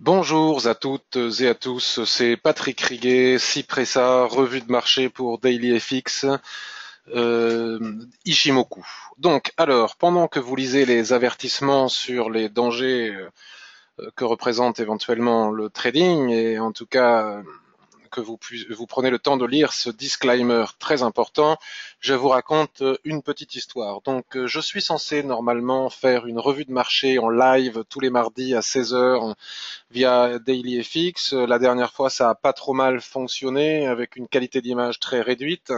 Bonjour à toutes et à tous, c'est Patrick Riguet, Cypressa, revue de marché pour DailyFX, Ishimoku. Donc, alors, pendant que vous lisez les avertissements sur les dangers que représente éventuellement le trading, et en tout cas que vous prenez le temps de lire ce disclaimer très important, je vous raconte une petite histoire. Donc, je suis censé normalement faire une revue de marché en live tous les mardis à 16 heures via DailyFX. La dernière fois, ça a pas trop mal fonctionné avec une qualité d'image très réduite.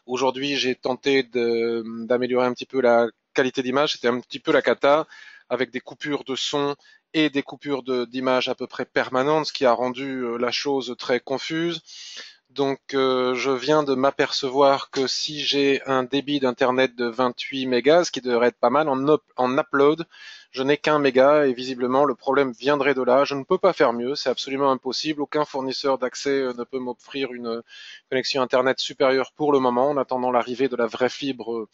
Aujourd'hui, j'ai tenté d'améliorer un petit peu la qualité d'image. C'était un petit peu la cata avec des coupures de son et des coupures d'image à peu près permanentes, ce qui a rendu la chose très confuse. Donc, je viens de m'apercevoir que si j'ai un débit d'internet de 28 mégas, ce qui devrait être pas mal en upload, je n'ai qu'un méga et visiblement le problème viendrait de là. Je ne peux pas faire mieux, c'est absolument impossible. Aucun fournisseur d'accès ne peut m'offrir une connexion internet supérieure pour le moment, en attendant l'arrivée de la vraie fibre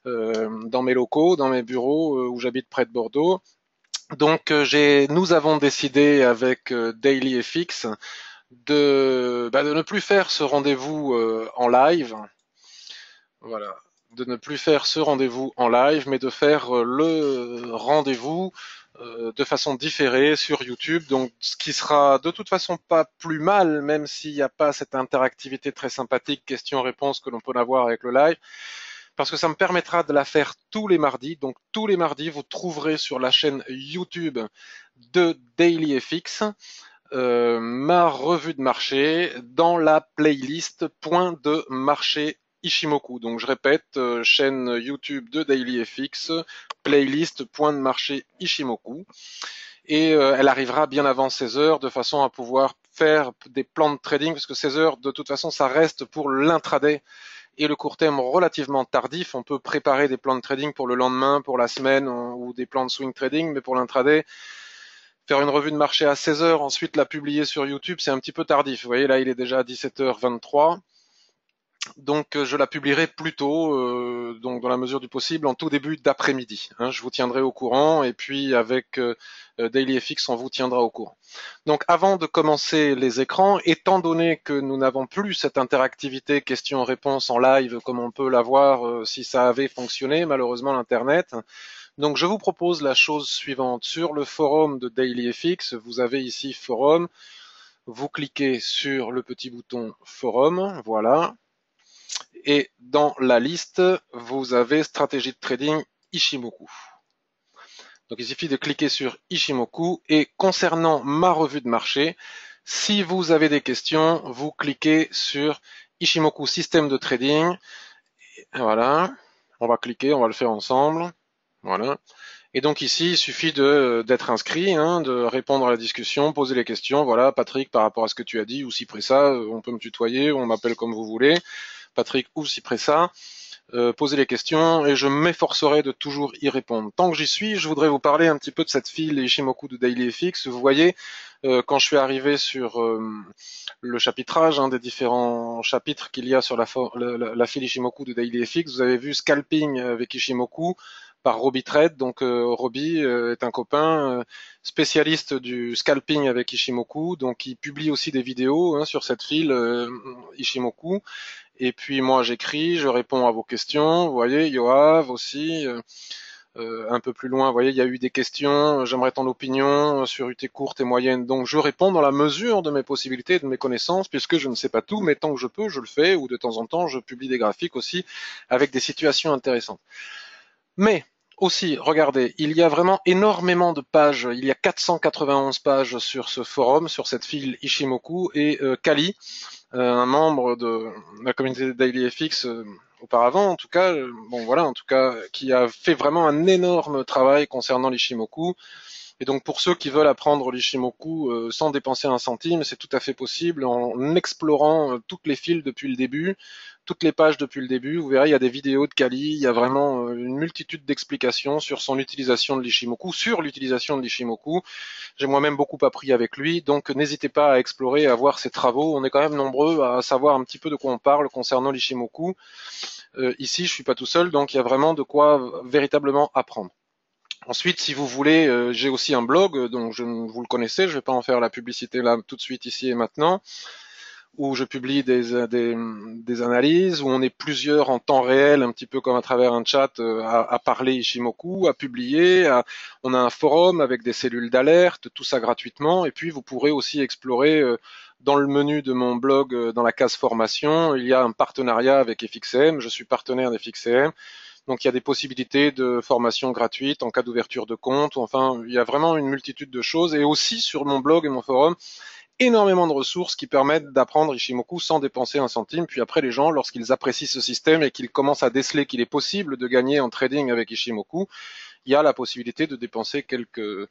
dans mes locaux, dans mes bureaux où j'habite près de Bordeaux. Donc, nous avons décidé avec DailyFX de ne plus faire ce rendez-vous en live, voilà, de ne plus faire ce rendez-vous en live, mais de faire le rendez-vous de façon différée sur YouTube, donc ce qui sera de toute façon pas plus mal, même s'il n'y a pas cette interactivité très sympathique, questions-réponses que l'on peut avoir avec le live, parce que ça me permettra de la faire tous les mardis. Donc tous les mardis, vous trouverez sur la chaîne YouTube de DailyFX ma revue de marché dans la playlist point de marché Ishimoku. Donc je répète, chaîne YouTube de DailyFX, playlist point de marché Ishimoku. Et elle arrivera bien avant 16 heures de façon à pouvoir faire des plans de trading, parce que 16 heures, de toute façon, ça reste pour l'intraday et le court terme relativement tardif. On peut préparer des plans de trading pour le lendemain, pour la semaine, ou des plans de swing trading, mais pour l'intraday, faire une revue de marché à 16 heures, ensuite la publier sur YouTube, c'est un petit peu tardif. Vous voyez, là, il est déjà 17h23. Donc, je la publierai plus tôt, donc dans la mesure du possible, en tout début d'après-midi. Hein, je vous tiendrai au courant, et puis avec DailyFX, on vous tiendra au courant. Donc, avant de commencer les écrans, étant donné que nous n'avons plus cette interactivité questions-réponses en live comme on peut l'avoir si ça avait fonctionné, malheureusement l'Internet, donc je vous propose la chose suivante. Sur le forum de DailyFX, vous avez ici forum, vous cliquez sur le petit bouton forum, voilà, et dans la liste, vous avez stratégie de trading Ishimoku. Donc il suffit de cliquer sur Ishimoku, et concernant ma revue de marché, si vous avez des questions, vous cliquez sur Ishimoku système de trading, voilà, on va cliquer, on va le faire ensemble, voilà. Et donc ici, il suffit d'être inscrit, hein, de répondre à la discussion, poser les questions. Voilà, Patrick, par rapport à ce que tu as dit, ou Cypressa, on peut me tutoyer, on m'appelle comme vous voulez, Patrick ou Cypressa. Poser les questions et je m'efforcerai de toujours y répondre. Tant que j'y suis, je voudrais vous parler un petit peu de cette file Ishimoku de DailyFX. Vous voyez, quand je suis arrivé sur le chapitrage, des différents chapitres qu'il y a sur la file Ishimoku de DailyFX, vous avez vu Scalping avec Ishimoku par Robbie Trade. Donc Robbie est un copain spécialiste du scalping avec Ishimoku, donc il publie aussi des vidéos sur cette file Ishimoku. Et puis moi j'écris, je réponds à vos questions. Vous voyez, Yoav aussi, un peu plus loin, vous voyez, il y a eu des questions, j'aimerais ton opinion sur UT courte et moyenne. Donc je réponds dans la mesure de mes possibilités et de mes connaissances, puisque je ne sais pas tout, mais tant que je peux, je le fais, ou de temps en temps, je publie des graphiques aussi avec des situations intéressantes. Mais aussi, regardez, il y a vraiment énormément de pages, il y a 491 pages sur ce forum, sur cette file Ishimoku, et Kali, un membre de la communauté de DailyFX auparavant, en tout cas, bon voilà, en tout cas, qui a fait vraiment un énorme travail concernant l'Ishimoku. Et donc pour ceux qui veulent apprendre l'Ishimoku sans dépenser un centime, c'est tout à fait possible en explorant toutes les files depuis le début, toutes les pages depuis le début. Vous verrez, il y a des vidéos de Kali, il y a vraiment une multitude d'explications sur son utilisation de l'Ishimoku, sur l'utilisation de l'Ishimoku. J'ai moi-même beaucoup appris avec lui, donc n'hésitez pas à explorer, à voir ses travaux. On est quand même nombreux à savoir un petit peu de quoi on parle concernant l'Ishimoku. Ici, je suis pas tout seul, donc il y a vraiment de quoi véritablement apprendre. Ensuite, si vous voulez, j'ai aussi un blog, donc vous le connaissez, je ne vais pas en faire la publicité là tout de suite ici et maintenant, où je publie des analyses, où on est plusieurs en temps réel, un petit peu comme à travers un chat, à parler Ishimoku, à publier. On a un forum avec des cellules d'alerte, tout ça gratuitement. Et puis vous pourrez aussi explorer dans le menu de mon blog, dans la case formation, il y a un partenariat avec FXCM. Je suis partenaire d'FXCM. Donc il y a des possibilités de formation gratuite en cas d'ouverture de compte. Enfin, il y a vraiment une multitude de choses. Et aussi sur mon blog et mon forum, énormément de ressources qui permettent d'apprendre Ishimoku sans dépenser un centime. Puis après, les gens, lorsqu'ils apprécient ce système et qu'ils commencent à déceler qu'il est possible de gagner en trading avec Ishimoku, il y a la possibilité de dépenser quelques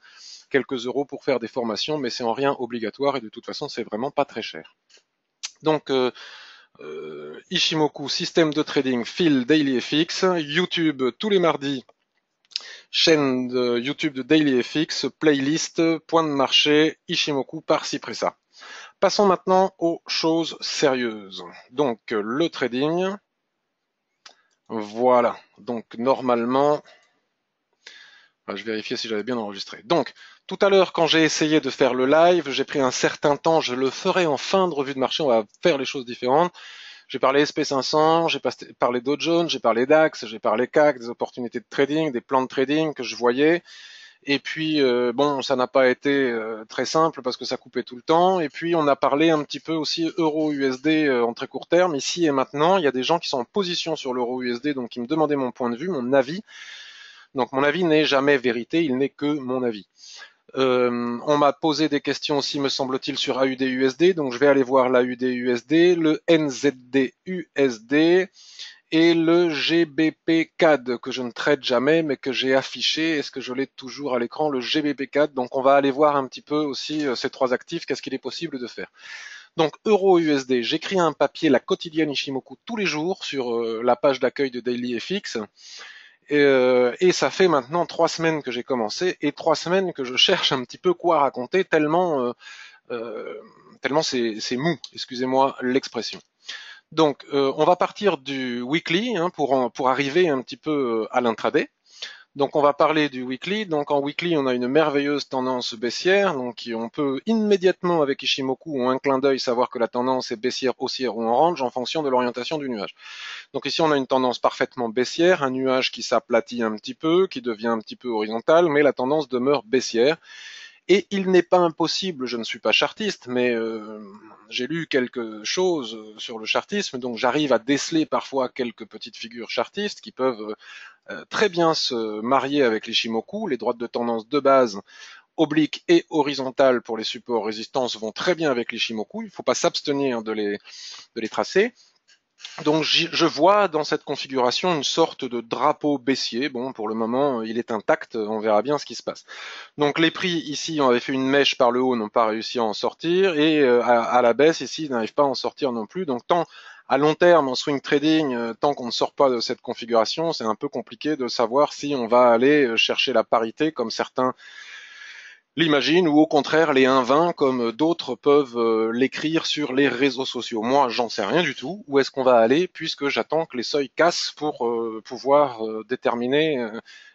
euros pour faire des formations, mais c'est en rien obligatoire et de toute façon, c'est vraiment pas très cher. Donc, Ishimoku, système de trading, Phil, Daily FX, YouTube tous les mardis, chaîne de YouTube de Daily FX, playlist, point de marché, Ishimoku par-ci près-ça. Passons maintenant aux choses sérieuses. Donc le trading, voilà. Donc normalement, je vérifiais si j'avais bien enregistré. Donc tout à l'heure, quand j'ai essayé de faire le live, j'ai pris un certain temps. Je le ferai en fin de revue de marché. On va faire les choses différentes. J'ai parlé SP500, j'ai parlé Dow Jones, j'ai parlé DAX, j'ai parlé CAC, des opportunités de trading, des plans de trading que je voyais. Et puis, bon, ça n'a pas été très simple parce que ça coupait tout le temps. Et puis, on a parlé un petit peu aussi euro-USD en très court terme. Ici et maintenant, il y a des gens qui sont en position sur l'euro-USD, donc qui me demandaient mon point de vue, mon avis. Donc, mon avis n'est jamais vérité, il n'est que mon avis. On m'a posé des questions aussi, me semble-t-il, sur AUD-USD. Donc, je vais aller voir l'AUD-USD, le NZD-USD et le GBP CAD que je ne traite jamais mais que j'ai affiché. Est-ce que je l'ai toujours à l'écran, le GBP CAD? Donc on va aller voir un petit peu aussi ces trois actifs, qu'est-ce qu'il est possible de faire. Donc euro USD, j'écris un papier, la quotidienne Ishimoku, tous les jours sur la page d'accueil de Daily FX. Et ça fait maintenant 3 semaines que j'ai commencé et 3 semaines que je cherche un petit peu quoi raconter tellement c'est mou, excusez-moi l'expression. Donc, on va partir du weekly pour arriver un petit peu à l'intraday. Donc, on va parler du weekly. Donc, en weekly, on a une merveilleuse tendance baissière. Donc, on peut immédiatement, avec Ishimoku, en un clin d'œil, savoir que la tendance est baissière, haussière ou en range en fonction de l'orientation du nuage. Donc, ici, on a une tendance parfaitement baissière, un nuage qui s'aplatit un petit peu, qui devient un petit peu horizontal, mais la tendance demeure baissière. Et il n'est pas impossible, je ne suis pas chartiste, mais j'ai lu quelque chose sur le chartisme, donc j'arrive à déceler parfois quelques petites figures chartistes qui peuvent très bien se marier avec les Shimoku. Les droites de tendance de base, obliques et horizontales pour les supports résistance vont très bien avec les Shimoku. Il ne faut pas s'abstenir de les tracer. Donc je vois dans cette configuration une sorte de drapeau baissier. Bon, pour le moment, il est intact, on verra bien ce qui se passe. Donc les prix ici, on avait fait une mèche par le haut, n'ont pas réussi à en sortir, et à la baisse ici, ils n'arrivent pas à en sortir non plus. Donc tant à long terme en swing trading, tant qu'on ne sort pas de cette configuration, c'est un peu compliqué de savoir si on va aller chercher la parité comme certains l'imagine ou au contraire les 1,20 comme d'autres peuvent l'écrire sur les réseaux sociaux. Moi, j'en sais rien du tout. Où est-ce qu'on va aller puisque j'attends que les seuils cassent pour pouvoir déterminer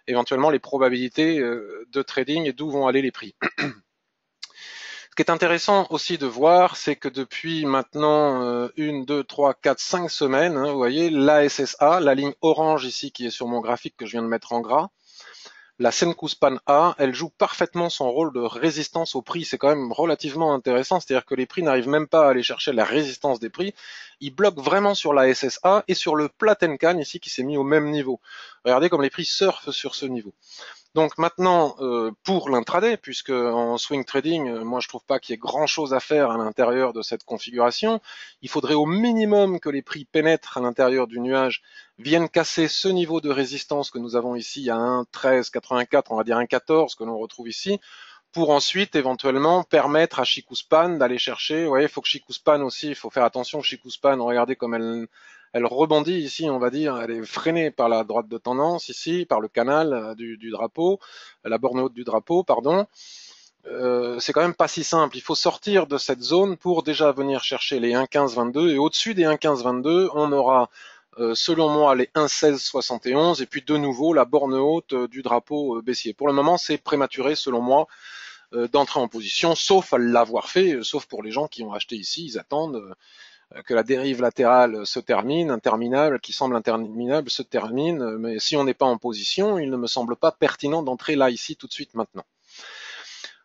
éventuellement les probabilités de trading et d'où vont aller les prix. Ce qui est intéressant aussi de voir, c'est que depuis maintenant 1, 2, 3, 4, 5 semaines, vous voyez, l'ASSA, la ligne orange ici qui est sur mon graphique que je viens de mettre en gras, la Senkou Span A, elle joue parfaitement son rôle de résistance au prix. C'est quand même relativement intéressant, c'est-à-dire que les prix n'arrivent même pas à aller chercher la résistance des prix. Ils bloquent vraiment sur la SSA et sur le Plattenkan ici qui s'est mis au même niveau. Regardez comme les prix surfent sur ce niveau. Donc maintenant, pour l'intraday, puisque en swing trading, moi je trouve pas qu'il y ait grand chose à faire à l'intérieur de cette configuration, il faudrait au minimum que les prix pénètrent à l'intérieur du nuage, viennent casser ce niveau de résistance que nous avons ici à 1,1384, on va dire 1,14 que l'on retrouve ici, pour ensuite éventuellement permettre à Chikuspan d'aller chercher. Vous voyez, il faut que Chikuspan aussi, il faut faire attention. Chikuspan, regardez comme elle rebondit ici, on va dire, elle est freinée par la droite de tendance ici, par le canal du drapeau, la borne haute du drapeau, pardon. C'est quand même pas si simple. Il faut sortir de cette zone pour déjà venir chercher les 1,1522 et au-dessus des 1,1522, on aura selon moi les 1,1671 et puis de nouveau la borne haute du drapeau baissier. Pour le moment, c'est prématuré selon moi d'entrer en position, sauf à l'avoir fait, sauf pour les gens qui ont acheté ici, ils attendent que la dérive latérale se termine, interminable, qui semble interminable, se termine, mais si on n'est pas en position, il ne me semble pas pertinent d'entrer là, ici, tout de suite, maintenant.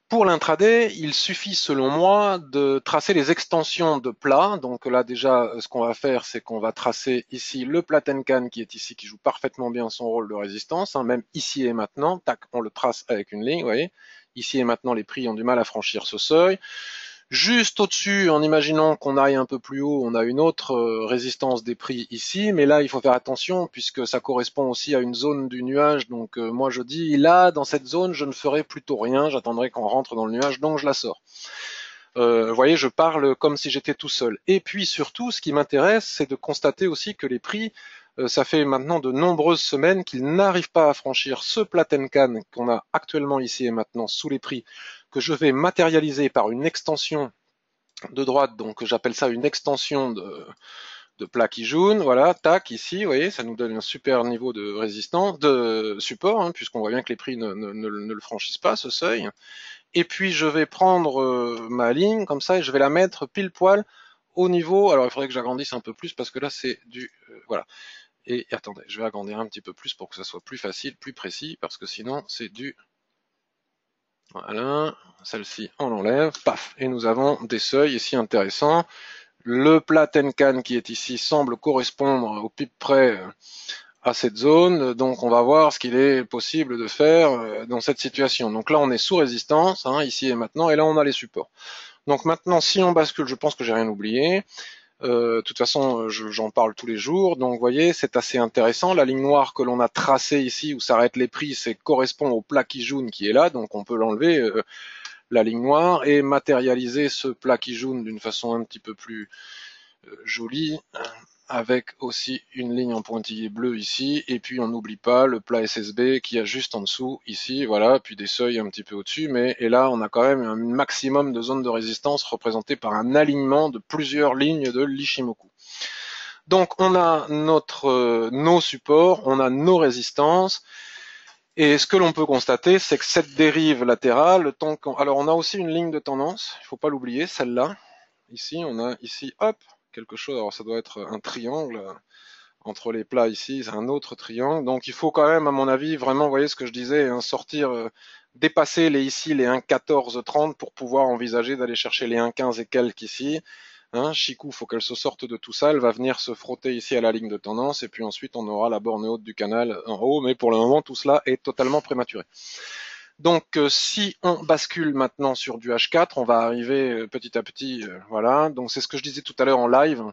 Pour l'intraday, il suffit selon moi de tracer les extensions de plat. Donc là déjà, ce qu'on va faire, c'est qu'on va tracer ici le plat Tenkan qui est ici, qui joue parfaitement bien son rôle de résistance, hein, même ici et maintenant, tac, on le trace avec une ligne, vous voyez. Ici et maintenant, les prix ont du mal à franchir ce seuil. Juste au-dessus, en imaginant qu'on aille un peu plus haut, on a une autre résistance des prix ici, mais là il faut faire attention puisque ça correspond aussi à une zone du nuage, donc moi je dis là, dans cette zone, je ne ferai plutôt rien, j'attendrai qu'on rentre dans le nuage, donc je la sors. Vous voyez, je parle comme si j'étais tout seul. Et puis surtout, ce qui m'intéresse, c'est de constater aussi que les prix, ça fait maintenant de nombreuses semaines qu'ils n'arrivent pas à franchir ce plat Tenkan qu'on a actuellement ici et maintenant sous les prix, que je vais matérialiser par une extension de droite, donc j'appelle ça une extension de plat Kijun, voilà, tac, ici, vous voyez, ça nous donne un super niveau de résistance, de support, hein, puisqu'on voit bien que les prix ne le franchissent pas, ce seuil. Et puis je vais prendre ma ligne comme ça et je vais la mettre pile poil au niveau. Alors il faudrait que j'agrandisse un peu plus parce que là c'est du voilà. Et attendez, je vais agrandir un petit peu plus pour que ça soit plus facile, plus précis, parce que sinon c'est du voilà. Celle-ci on l'enlève, paf. Et nous avons des seuils ici intéressants. Le plat Tenkan qui est ici semble correspondre au pip près à cette zone, donc on va voir ce qu'il est possible de faire dans cette situation. Donc là on est sous résistance, hein, ici et maintenant, et là on a les supports. Donc maintenant si on bascule, je pense que j'ai rien oublié, de toute façon j'en parle tous les jours, donc vous voyez c'est assez intéressant, la ligne noire que l'on a tracée ici où s'arrêtent les prix, c'est correspond au plat Kijun qui est là, donc on peut l'enlever, la ligne noire, et matérialiser ce plat Kijun d'une façon un petit peu plus jolie, avec aussi une ligne en pointillé bleu ici, et puis on n'oublie pas le plat SSB qui a juste en dessous ici, voilà, puis des seuils un petit peu au-dessus, et là on a quand même un maximum de zone de résistance représentée par un alignement de plusieurs lignes de l'Ishimoku. Donc on a nos supports, on a nos résistances, et ce que l'on peut constater, c'est que cette dérive latérale, alors on a aussi une ligne de tendance, il ne faut pas l'oublier, celle-là, ici, on a ici, hop, quelque chose, alors ça doit être un triangle entre les plats ici, c'est un autre triangle, donc il faut quand même, à mon avis, vraiment, vous voyez ce que je disais, hein, sortir, dépasser ici les 1,1430 pour pouvoir envisager d'aller chercher les 1,15 et quelques ici. Hein, Chikou, faut qu'elle se sorte de tout ça, elle va venir se frotter ici à la ligne de tendance, et puis ensuite on aura la borne haute du canal en haut, mais pour le moment tout cela est totalement prématuré. Donc si on bascule maintenant sur du H4, on va arriver petit à petit, voilà. Donc c'est ce que je disais tout à l'heure en live.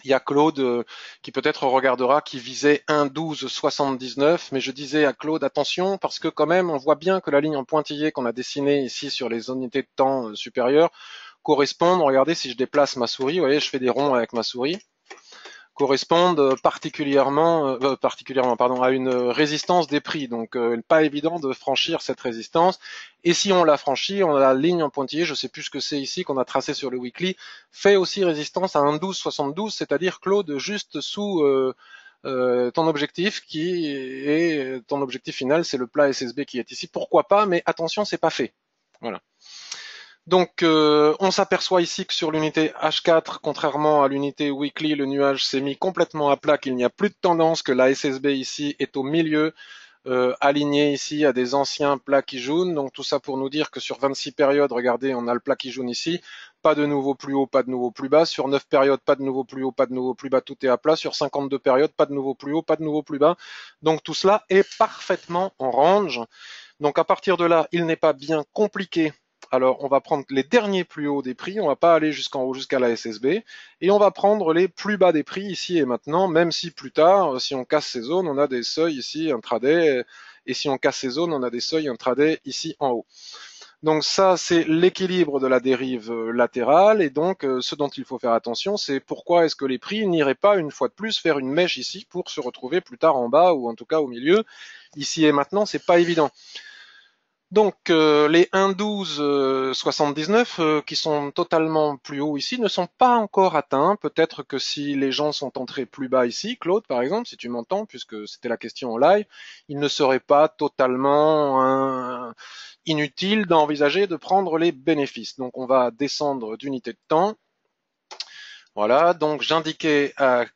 Il y a Claude qui peut-être regardera, qui visait 1,1279, mais je disais à Claude attention parce que quand même on voit bien que la ligne en pointillé qu'on a dessinée ici sur les unités de temps supérieures correspondent. Regardez si je déplace ma souris, vous voyez, je fais des ronds avec ma souris, correspondent particulièrement à une résistance des prix. Donc pas évident de franchir cette résistance. Et si on la franchit, on a la ligne en pointillé, je ne sais plus ce que c'est ici, qu'on a tracé sur le weekly, fait aussi résistance à 1,1272, c'est-à-dire Claude, juste sous ton objectif qui est ton objectif final, c'est le plat SSB qui est ici. Pourquoi pas, mais attention, c'est pas fait. Voilà. Donc on s'aperçoit ici que sur l'unité H4, contrairement à l'unité weekly, le nuage s'est mis complètement à plat, qu'il n'y a plus de tendance, que la SSB ici est au milieu, aligné ici à des anciens plats Kijun. Donc tout ça pour nous dire que sur 26 périodes, regardez, on a le plat Kijun ici, pas de nouveau plus haut, pas de nouveau plus bas. Sur 9 périodes, pas de nouveau plus haut, pas de nouveau plus bas, tout est à plat. Sur 52 périodes, pas de nouveau plus haut, pas de nouveau plus bas. Donc tout cela est parfaitement en range. Donc à partir de là, il n'est pas bien compliqué. Alors, on va prendre les derniers plus hauts des prix, on va pas aller jusqu'en haut, jusqu'à la SSB, et on va prendre les plus bas des prix ici et maintenant, même si plus tard, si on casse ces zones, on a des seuils ici intraday, et si on casse ces zones, on a des seuils intraday ici en haut. Donc ça, c'est l'équilibre de la dérive latérale, et donc ce dont il faut faire attention, c'est pourquoi est-ce que les prix n'iraient pas une fois de plus faire une mèche ici pour se retrouver plus tard en bas, ou en tout cas au milieu. Ici et maintenant, c'est pas évident. Donc les 1,1279 qui sont totalement plus hauts ici ne sont pas encore atteints. Peut-être que si les gens sont entrés plus bas ici, Claude par exemple, si tu m'entends, puisque c'était la question en live, il ne serait pas totalement inutile d'envisager de prendre les bénéfices. Donc on va descendre d'unité de temps. Voilà, donc j'indiquais à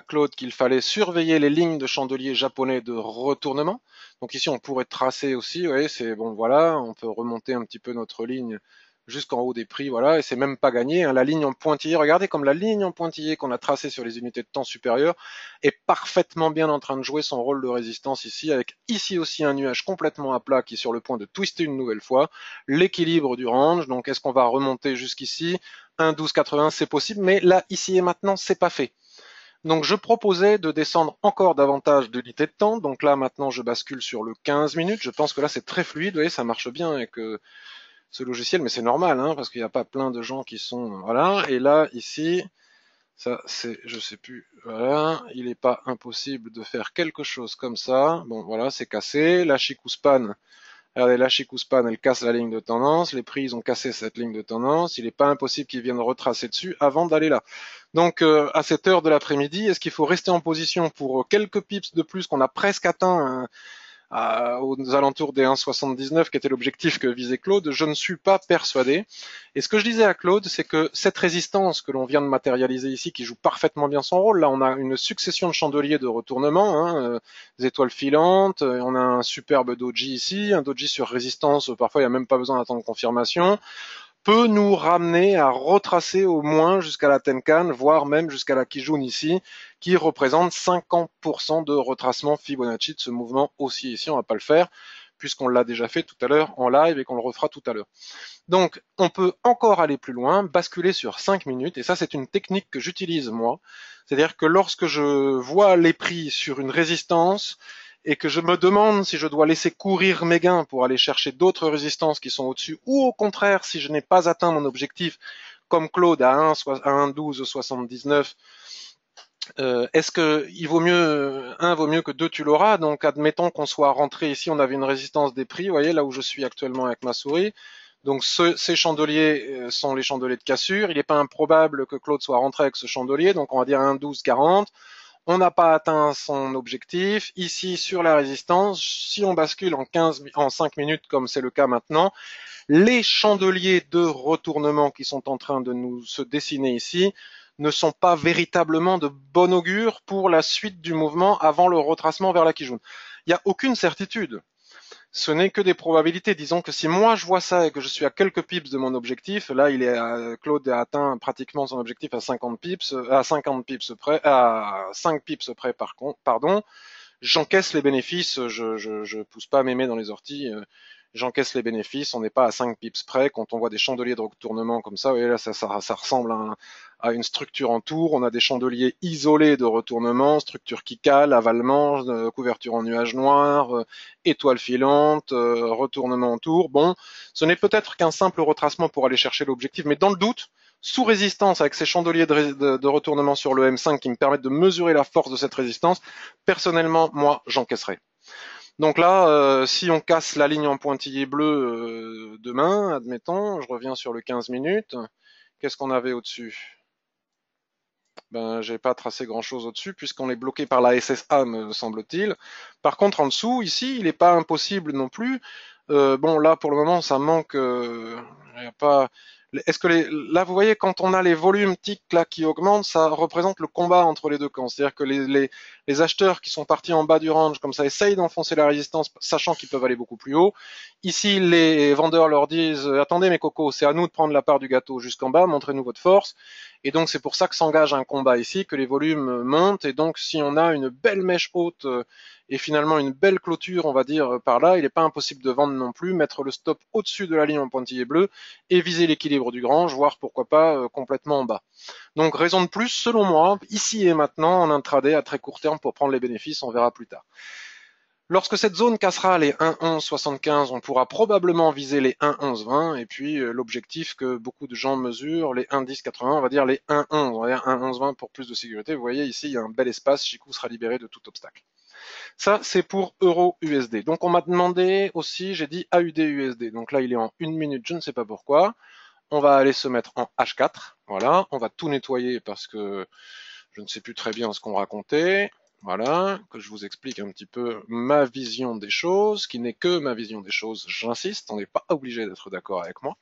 Claude qu'il fallait surveiller les lignes de chandelier japonais de retournement. Donc ici, on pourrait tracer aussi, vous voyez, c'est bon, voilà, on peut remonter un petit peu notre ligne jusqu'en haut des prix, voilà, et c'est même pas gagné, hein. La ligne en pointillé, regardez comme la ligne en pointillé qu'on a tracée sur les unités de temps supérieures est parfaitement bien en train de jouer son rôle de résistance ici, avec ici aussi un nuage complètement à plat qui est sur le point de twister une nouvelle fois, l'équilibre du range, donc est-ce qu'on va remonter jusqu'ici? 1,1280, c'est possible, mais là, ici et maintenant, c'est pas fait. Donc je proposais de descendre encore davantage d'unités de temps. Donc là maintenant je bascule sur le 15 minutes. Je pense que là c'est très fluide, vous voyez, ça marche bien avec ce logiciel, mais c'est normal, hein, parce qu'il n'y a pas plein de gens qui sont. Voilà. Et là ici, ça c'est, je sais plus, voilà, il n'est pas impossible de faire quelque chose comme ça. Bon voilà, c'est cassé. La Chikuspan. Regardez, la Chikuspan, elle casse la ligne de tendance. Les prix, ils ont cassé cette ligne de tendance. Il n'est pas impossible qu'ils viennent retracer dessus avant d'aller là. Donc, à cette heure de l'après-midi, est-ce qu'il faut rester en position pour quelques pips de plus qu'on a presque atteint aux alentours des 1,79 qui était l'objectif que visait Claude? Je ne suis pas persuadé. Et ce que je disais à Claude, c'est que cette résistance que l'on vient de matérialiser ici, qui joue parfaitement bien son rôle, là on a une succession de chandeliers de retournement, hein, des étoiles filantes, on a un superbe doji ici, un doji sur résistance, parfois il n'y a même pas besoin d'attendre confirmation, peut nous ramener à retracer au moins jusqu'à la Tenkan, voire même jusqu'à la Kijun ici, qui représente 50% de retracement Fibonacci de ce mouvement aussi. Ici, on va pas le faire, puisqu'on l'a déjà fait tout à l'heure en live et qu'on le refera tout à l'heure. Donc, on peut encore aller plus loin, basculer sur 5 minutes, et ça, c'est une technique que j'utilise moi. C'est-à-dire que lorsque je vois les prix sur une résistance, et que je me demande si je dois laisser courir mes gains pour aller chercher d'autres résistances qui sont au-dessus, ou au contraire, si je n'ai pas atteint mon objectif, comme Claude à 1,1279, est-ce que il vaut mieux, un vaut mieux que deux, tu l'auras. Donc, admettons qu'on soit rentré ici, on avait une résistance des prix, vous voyez, là où je suis actuellement avec ma souris. Donc, ces chandeliers sont les chandeliers de cassure. Il n'est pas improbable que Claude soit rentré avec ce chandelier, donc on va dire 1,1240. On n'a pas atteint son objectif. Ici, sur la résistance, si on bascule en 5 minutes, comme c'est le cas maintenant, les chandeliers de retournement qui sont en train de nous se dessiner ici ne sont pas véritablement de bon augure pour la suite du mouvement avant le retracement vers la Kijun. Il n'y a aucune certitude. Ce n'est que des probabilités. Disons que si moi je vois ça et que je suis à quelques pips de mon objectif, là Claude a atteint pratiquement son objectif à 50 pips, à 50 pips près, à 5 pips près pardon, j'encaisse les bénéfices, je pousse pas mémé dans les orties, j'encaisse les bénéfices, on n'est pas à 5 pips près. Quand on voit des chandeliers de retournement comme ça, vous voyez là ça ressemble à une structure en tour, on a des chandeliers isolés de retournement, structure qui cale, avalement, couverture en nuage noir, étoile filante, retournement en tour. Bon, ce n'est peut-être qu'un simple retracement pour aller chercher l'objectif, mais dans le doute, sous résistance avec ces chandeliers de retournement sur le M5 qui me permettent de mesurer la force de cette résistance, personnellement, moi, j'encaisserai. Donc là, si on casse la ligne en pointillé bleu demain, admettons, je reviens sur le 15 minutes, qu'est-ce qu'on avait au-dessus? Ben, j'ai pas tracé grand-chose au-dessus puisqu'on est bloqué par la SSA, me semble-t-il. Par contre, en dessous, ici, il n'est pas impossible non plus. Bon, là, pour le moment, ça manque. Y a pas. Est-ce que là, vous voyez, quand on a les volumes TIC là qui augmentent, ça représente le combat entre les deux camps. C'est-à-dire que les acheteurs qui sont partis en bas du range, comme ça, essayent d'enfoncer la résistance, sachant qu'ils peuvent aller beaucoup plus haut. Ici, les vendeurs leur disent attendez, mes cocos, c'est à nous de prendre la part du gâteau jusqu'en bas, montrez-nous votre force. Et donc, c'est pour ça que s'engage un combat ici, que les volumes montent. Et donc, si on a une belle mèche haute et finalement une belle clôture, on va dire, par là, il n'est pas impossible de vendre non plus, mettre le stop au-dessus de la ligne en pointillé bleu et viser l'équilibre du range, voire pourquoi pas complètement en bas. Donc raison de plus, selon moi, ici et maintenant, en intraday à très court terme pour prendre les bénéfices, on verra plus tard. Lorsque cette zone cassera les 1,1175, on pourra probablement viser les 1,1120 et puis l'objectif que beaucoup de gens mesurent, les 1,1080, on va dire les 1,11, on va dire 1,1120 pour plus de sécurité. Vous voyez ici, il y a un bel espace, Chikou sera libéré de tout obstacle. Ça, c'est pour euro-USD. Donc, on m'a demandé aussi, j'ai dit AUD-USD. Donc là, il est en 1 minute, je ne sais pas pourquoi. On va aller se mettre en H4. Voilà, on va tout nettoyer parce que je ne sais plus très bien ce qu'on racontait. Voilà, que je vous explique un petit peu ma vision des choses, qui n'est que ma vision des choses, j'insiste, on n'est pas obligé d'être d'accord avec moi.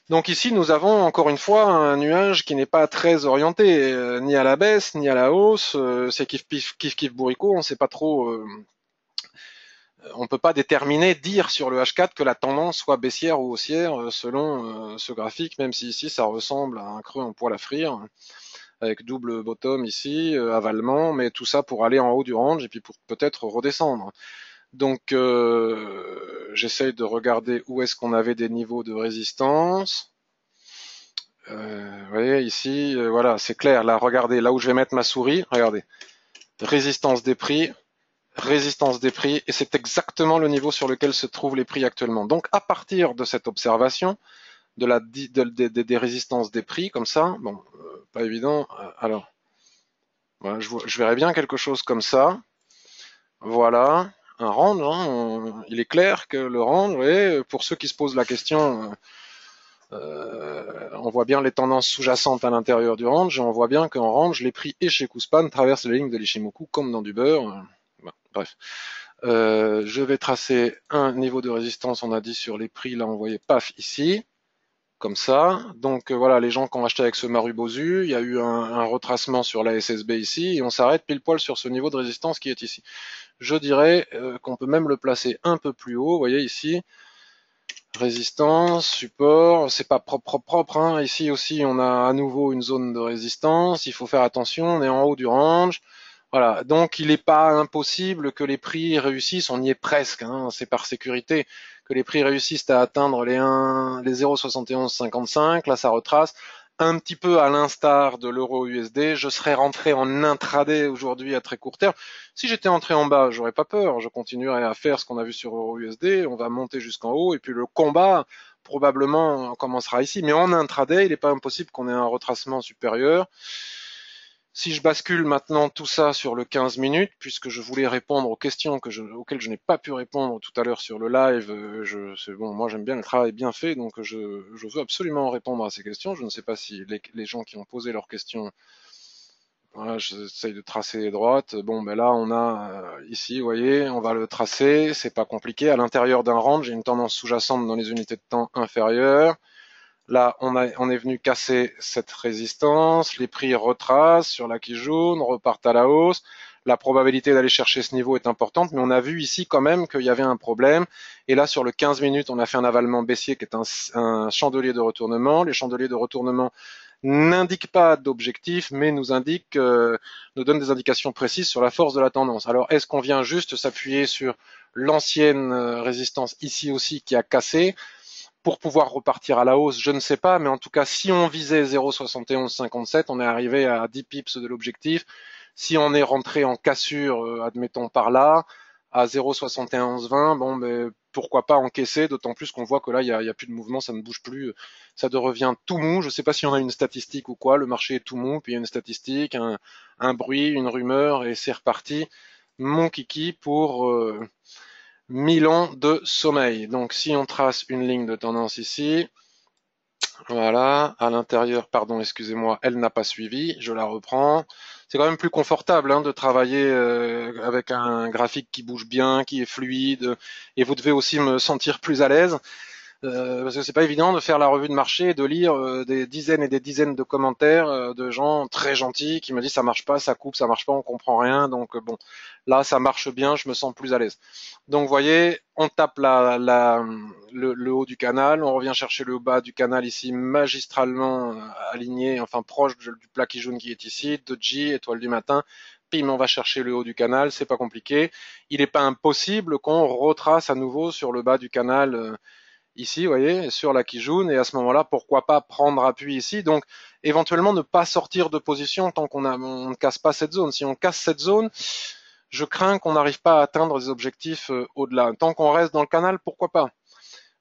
Donc ici, nous avons encore une fois un nuage qui n'est pas très orienté, ni à la baisse, ni à la hausse, c'est kiff bourricot, on sait pas trop, on peut pas déterminer, dire sur le H4 que la tendance soit baissière ou haussière selon ce graphique, même si ici ça ressemble à un creux en poil à frire, avec double bottom ici, avalement, mais tout ça pour aller en haut du range et puis pour peut-être redescendre. Donc j'essaye de regarder où est-ce qu'on avait des niveaux de résistance. Vous voyez ici, voilà, c'est clair. Là, regardez, là où je vais mettre ma souris, regardez. Résistance des prix, et c'est exactement le niveau sur lequel se trouvent les prix actuellement. Donc à partir de cette observation, des résistances des prix, comme ça, bon, pas évident, alors, voilà, je verrais bien quelque chose comme ça. Voilà, un range, hein, il est clair que le range, vous voyez, pour ceux qui se posent la question, on voit bien les tendances sous-jacentes à l'intérieur du range, et on voit bien qu'en range, les prix et chez Kuspan traversent les lignes de l'Ishimoku comme dans du beurre. Bon, bref. Je vais tracer un niveau de résistance, on a dit sur les prix, là on voyait paf ici, comme ça. Donc voilà, les gens qui ont acheté avec ce Marubozu, il y a eu un retracement sur la SSB ici, et on s'arrête pile poil sur ce niveau de résistance qui est ici. Je dirais qu'on peut même le placer un peu plus haut, vous voyez ici, résistance, support, c'est pas propre, hein. Ici aussi on a à nouveau une zone de résistance, il faut faire attention, on est en haut du range. Voilà, donc il n'est pas impossible que les prix réussissent, on y est presque, hein, c'est par sécurité, que les prix réussissent à atteindre les 0,7155, là ça retrace, un petit peu à l'instar de l'euro USD, je serais rentré en intraday aujourd'hui à très court terme. Si j'étais entré en bas, j'aurais pas peur, je continuerais à faire ce qu'on a vu sur euro USD, on va monter jusqu'en haut, et puis le combat probablement commencera ici, mais en intraday, il n'est pas impossible qu'on ait un retracement supérieur. Si je bascule maintenant tout ça sur le 15 minutes, puisque je voulais répondre aux questions auxquelles je n'ai pas pu répondre tout à l'heure sur le live, c'est bon, moi j'aime bien le travail bien fait, donc je veux absolument répondre à ces questions. Je ne sais pas si les gens qui ont posé leurs questions, voilà, j'essaye de tracer les droites. Bon, ben là on a ici, vous voyez, on va le tracer, c'est pas compliqué. À l'intérieur d'un range, j'ai une tendance sous-jacente dans les unités de temps inférieures. Là, on est venu casser cette résistance, les prix retracent sur la Kijun, repartent à la hausse. La probabilité d'aller chercher ce niveau est importante, mais on a vu ici quand même qu'il y avait un problème. Et là, sur le 15 minutes, on a fait un avalement baissier qui est un chandelier de retournement. Les chandeliers de retournement n'indiquent pas d'objectif, mais nous donnent des indications précises sur la force de la tendance. Alors, est-ce qu'on vient juste s'appuyer sur l'ancienne résistance ici aussi qui a cassé pour pouvoir repartir à la hausse, je ne sais pas, mais en tout cas, si on visait 0,7157, on est arrivé à 10 pips de l'objectif. Si on est rentré en cassure, admettons par là, à 0,7120, bon, mais pourquoi pas encaisser, d'autant plus qu'on voit que là, il y a plus de mouvement, ça ne bouge plus, ça devient tout mou. Je ne sais pas si on a une statistique ou quoi, le marché est tout mou, puis il y a une statistique, un bruit, une rumeur, et c'est reparti. Mon kiki pour 1000 ans de sommeil. Donc si on trace une ligne de tendance ici, voilà, à l'intérieur, pardon, excusez-moi, elle n'a pas suivi, je la reprends. C'est quand même plus confortable hein, de travailler avec un graphique qui bouge bien, qui est fluide, et vous devez aussi me sentir plus à l'aise. Parce que c'est pas évident de faire la revue de marché et de lire des dizaines et des dizaines de commentaires de gens très gentils qui me disent ça marche pas, ça coupe, ça marche pas, on comprend rien. Donc bon, là ça marche bien, je me sens plus à l'aise. Donc vous voyez, on tape le haut du canal, on revient chercher le bas du canal ici magistralement aligné, enfin proche du plaquis jaune qui est ici, Doji, étoile du matin. Pim, on va chercher le haut du canal, c'est pas compliqué. Il n'est pas impossible qu'on retrace à nouveau sur le bas du canal ici, vous voyez, sur la Kijun, et à ce moment-là, pourquoi pas prendre appui ici. Donc, éventuellement, ne pas sortir de position tant on ne casse pas cette zone. Si on casse cette zone, je crains qu'on n'arrive pas à atteindre des objectifs au-delà. Tant qu'on reste dans le canal, pourquoi pas?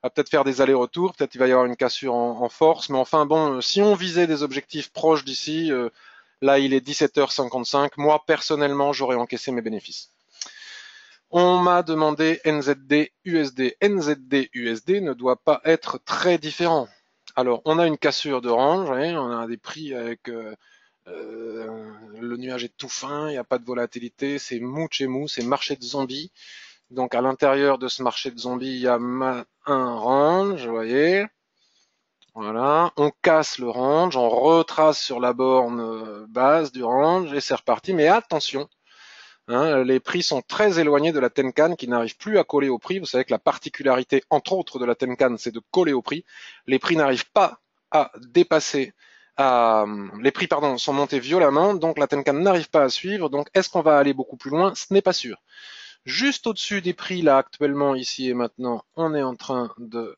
On va peut-être faire des allers-retours, peut-être il va y avoir une cassure en force, mais enfin bon, si on visait des objectifs proches d'ici, là il est 17h55, moi personnellement j'aurais encaissé mes bénéfices. On m'a demandé NZD USD. NZD USD ne doit pas être très différent. Alors, on a une cassure de range, on a des prix avec le nuage est tout fin, il n'y a pas de volatilité, c'est mou chez mou, c'est marché de zombies. Donc à l'intérieur de ce marché de zombies, il y a un range, vous voyez. Voilà, on casse le range, on retrace sur la borne base du range et c'est reparti. Mais attention, hein, les prix sont très éloignés de la Tenkan qui n'arrive plus à coller au prix. Vous savez que la particularité, entre autres, de la Tenkan, c'est de coller au prix. Les prix n'arrivent pas à dépasser, les prix pardon, sont montés violemment, donc la Tenkan n'arrive pas à suivre. Donc est-ce qu'on va aller beaucoup plus loin? Ce n'est pas sûr. Juste au-dessus des prix, là, actuellement, ici et maintenant, on est en train de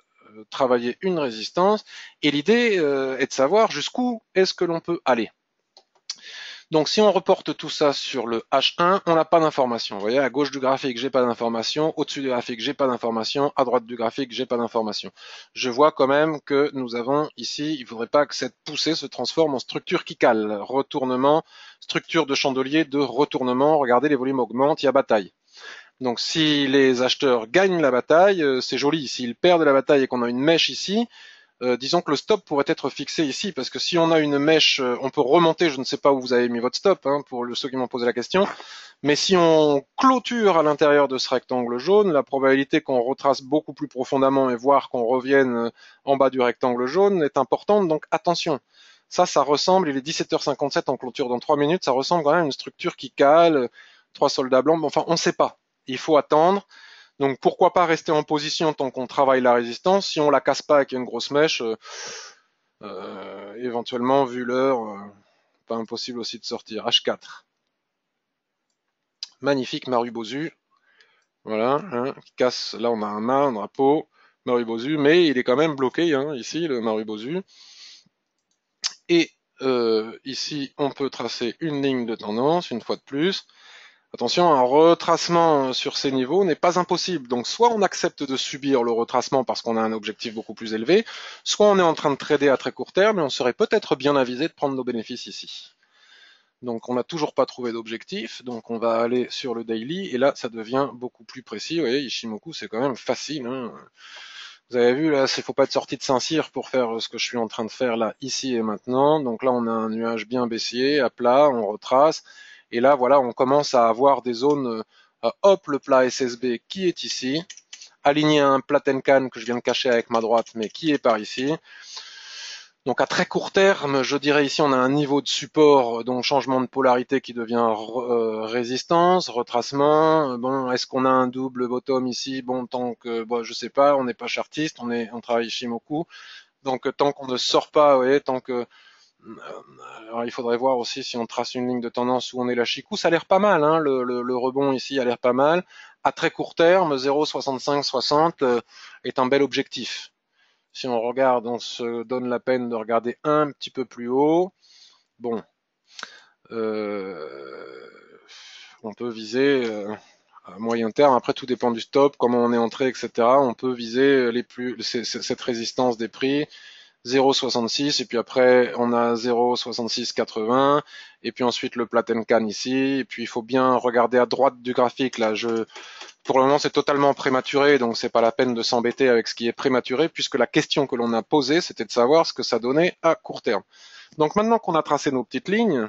travailler une résistance. Et l'idée est de savoir jusqu'où est-ce que l'on peut aller. Donc si on reporte tout ça sur le H1, on n'a pas d'information. Vous voyez, à gauche du graphique, j'ai pas d'information. Au-dessus du graphique, j'ai pas d'information. À droite du graphique, j'ai pas d'information. Je vois quand même que nous avons ici, il ne faudrait pas que cette poussée se transforme en structure qui cale. Retournement, structure de chandelier de retournement. Regardez, les volumes augmentent, il y a bataille. Donc si les acheteurs gagnent la bataille, c'est joli. S'ils perdent la bataille et qu'on a une mèche ici, disons que le stop pourrait être fixé ici, parce que si on a une mèche, on peut remonter, je ne sais pas où vous avez mis votre stop, hein, pour ceux qui m'ont posé la question, mais si on clôture à l'intérieur de ce rectangle jaune, la probabilité qu'on retrace beaucoup plus profondément et voir qu'on revienne en bas du rectangle jaune est importante, donc attention. Ça ressemble, il est 17h57 en clôture dans 3 minutes, ça ressemble quand même à une structure qui cale, 3 soldats blancs, enfin on ne sait pas. Il faut attendre. Donc pourquoi pas rester en position tant qu'on travaille la résistance. Si on la casse pas avec une grosse mèche, éventuellement, vu l'heure, pas impossible aussi de sortir. H4. Magnifique Marubozu. Voilà, hein, qui casse. Là on a un mât, un drapeau, Marubozu, mais il est quand même bloqué, hein, ici, le Marubozu. Et ici, on peut tracer une ligne de tendance, une fois de plus. Attention, un retracement sur ces niveaux n'est pas impossible. Donc soit on accepte de subir le retracement parce qu'on a un objectif beaucoup plus élevé, soit on est en train de trader à très court terme et on serait peut-être bien avisé de prendre nos bénéfices ici. Donc on n'a toujours pas trouvé d'objectif, donc on va aller sur le daily et là ça devient beaucoup plus précis. Vous voyez, Ishimoku c'est quand même facile, hein. Vous avez vu là, il faut pas être sorti de Saint-Cyr pour faire ce que je suis en train de faire là, ici et maintenant. Donc là on a un nuage bien baissier, à plat, on retrace. Et là voilà, on commence à avoir des zones, hop le plat SSB qui est ici, aligné à un plat Tenkan que je viens de cacher avec ma droite, mais qui est par ici. Donc à très court terme, je dirais ici on a un niveau de support, donc changement de polarité qui devient résistance, retracement. Bon, est-ce qu'on a un double bottom ici? Bon, tant que, bon, je sais pas, on n'est pas chartiste, on travaille Shimoku. Donc tant qu'on ne sort pas, vous voyez, tant que, alors il faudrait voir aussi si on trace une ligne de tendance où on est la Chikou, ça a l'air pas mal, hein, le rebond ici a l'air pas mal. À très court terme, 0,6560 est un bel objectif. Si on regarde, on se donne la peine de regarder un petit peu plus haut. Bon, on peut viser à moyen terme. Après, tout dépend du stop, comment on est entré, etc. On peut viser cette résistance des prix. 0,66 et puis après on a 0,6680 et puis ensuite le Platencan ici et puis il faut bien regarder à droite du graphique là. Pour le moment c'est totalement prématuré donc c'est pas la peine de s'embêter avec ce qui est prématuré puisque la question que l'on a posée c'était de savoir ce que ça donnait à court terme. Donc maintenant qu'on a tracé nos petites lignes,